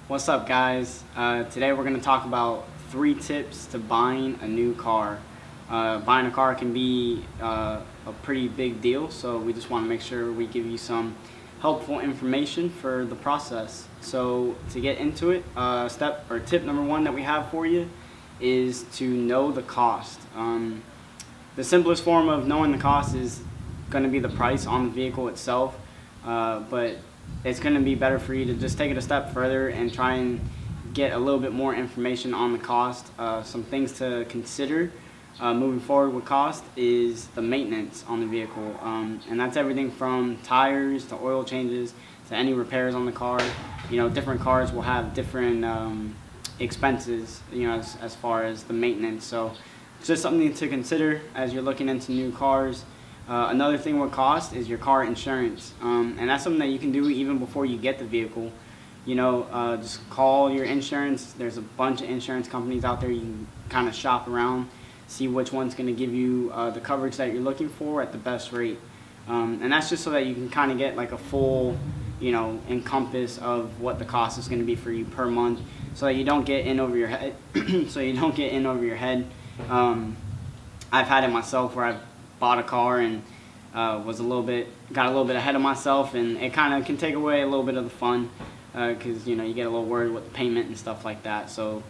What's up, guys? Today we're going to talk about 3 tips to buying a new car. Buying a car can be a pretty big deal, so we just want to make sure we give you some helpful information for the process. So to get into it, tip number 1 that we have for you is to know the cost. The simplest form of knowing the cost is going to be the price on the vehicle itself, but it's going to be better for you to just take it a step further and try and get a little bit more information on the cost. Some things to consider moving forward with cost is the maintenance on the vehicle, and that's everything from tires to oil changes to any repairs on the car. You know, different cars will have different expenses, you know, as far as the maintenance. So it's just something to consider as you're looking into new cars. Another thing with cost is your car insurance, and that's something that you can do even before you get the vehicle. You know, just call your insurance. There's a bunch of insurance companies out there. You can kind of shop around, see which one's going to give you the coverage that you're looking for at the best rate, and that's just so that you can kind of get like a full, you know, encompass of what the cost is going to be for you per month, so that you don't get in over your head. I've had it myself where I've bought a car and got a little bit ahead of myself, and it kind of can take away a little bit of the fun, because you know, you get a little worried with the payment and stuff like that. So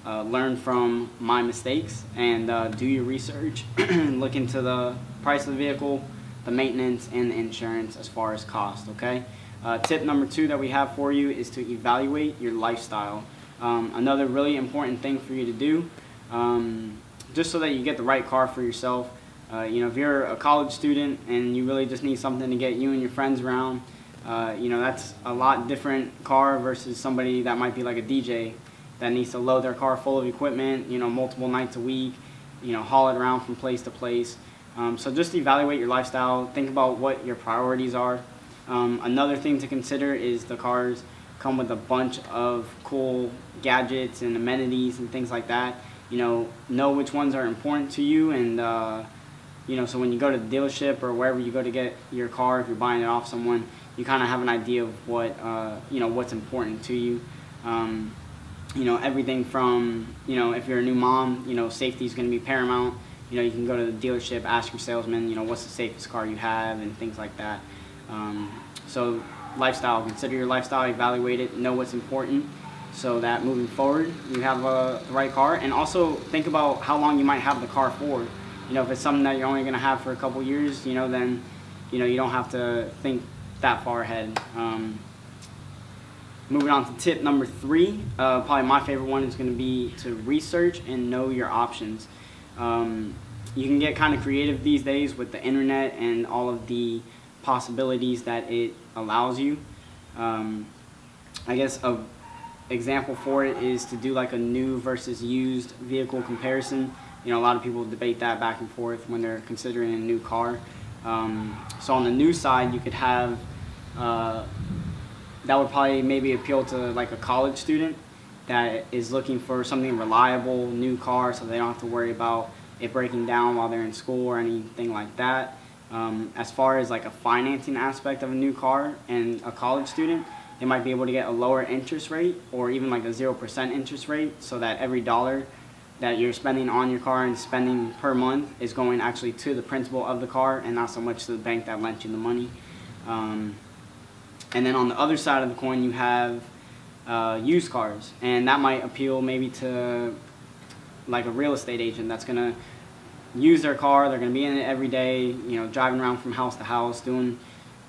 learn from my mistakes and do your research and look into the price of the vehicle, the maintenance, and the insurance as far as cost. Okay. Tip number 2 that we have for you is to evaluate your lifestyle. Another really important thing for you to do, just so that you get the right car for yourself. You know, if you're a college student and you really just need something to get you and your friends around, you know, that's a lot different car versus somebody that might be like a DJ that needs to load their car full of equipment, you know, multiple nights a week, you know, haul it around from place to place. So just evaluate your lifestyle, think about what your priorities are. Another thing to consider is the cars come with a bunch of cool gadgets and amenities and things like that. You know which ones are important to you, and you know, so when you go to the dealership or wherever you go to get your car, if you're buying it off someone, you kind of have an idea of what, you know, what's important to you. You know, everything from, you know, if you're a new mom, you know, safety is going to be paramount. You know, you can go to the dealership, ask your salesman, you know, what's the safest car you have and things like that. So lifestyle, consider your lifestyle, evaluate it, know what's important, so that moving forward you have the right car. And also think about how long you might have the car for. You know, if it's something that you're only going to have for a couple years, you know, then, you know, you don't have to think that far ahead. Moving on to tip number 3, probably my favorite one is going to be to research and know your options. You can get kind of creative these days with the internet and all of the possibilities that it allows you. I guess a example for it is to do like a new versus used vehicle comparison. You know, a lot of people debate that back and forth when they're considering a new car. So on the new side, you could have, that would probably maybe appeal to like a college student that is looking for something reliable, new car, so they don't have to worry about it breaking down while they're in school or anything like that. As far as like a financing aspect of a new car and a college student, they might be able to get a lower interest rate or even like a 0% interest rate, so that every dollar that you're spending on your car and spending per month is going actually to the principal of the car and not so much to the bank that lent you the money. And then on the other side of the coin, you have used cars, and that might appeal maybe to like a real estate agent that's going to use their car. They're going to be in it every day, you know, driving around from house to house, doing,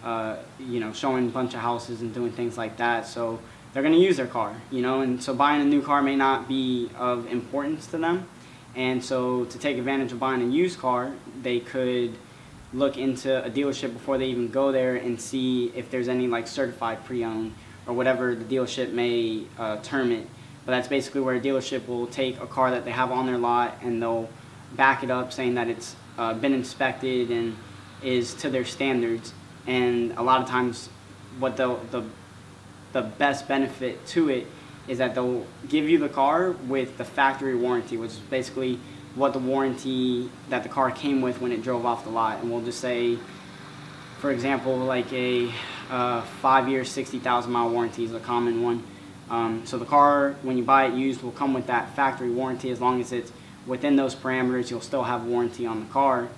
you know, showing a bunch of houses and doing things like that. So they're going to use their car, you know, and so buying a new car may not be of importance to them. And so to take advantage of buying a used car, they could look into a dealership before they even go there and see if there's any like certified pre-owned or whatever the dealership may term it. But that's basically where a dealership will take a car that they have on their lot and they'll back it up saying that it's been inspected and is to their standards. And a lot of times what the best benefit to it is that they'll give you the car with the factory warranty, which is basically what the warranty that the car came with when it drove off the lot. And we'll just say, for example, like a 5-year, 60,000 mile warranty is a common one. So the car, when you buy it used, will come with that factory warranty. As long as it's within those parameters, you'll still have warranty on the car.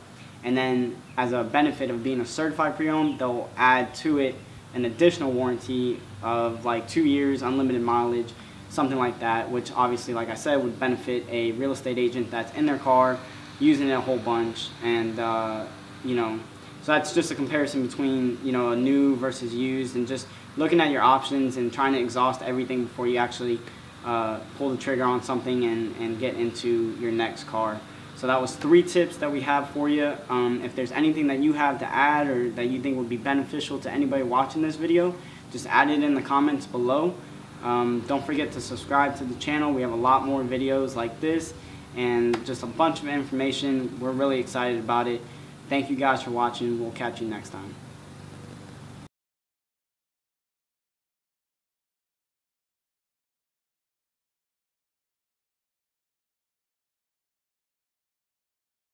And then as a benefit of being a certified pre-owned, they'll add to it an additional warranty of like 2 years, unlimited mileage, something like that, which obviously, like I said, would benefit a real estate agent that's in their car using it a whole bunch. And you know, so that's just a comparison between, you know, a new versus used, and just looking at your options and trying to exhaust everything before you actually pull the trigger on something and get into your next car. So that was 3 tips that we have for you. If there's anything that you have to add or that you think would be beneficial to anybody watching this video, just add it in the comments below. Don't forget to subscribe to the channel. We have a lot more videos like this and just a bunch of information. We're really excited about it. Thank you guys for watching. We'll catch you next time.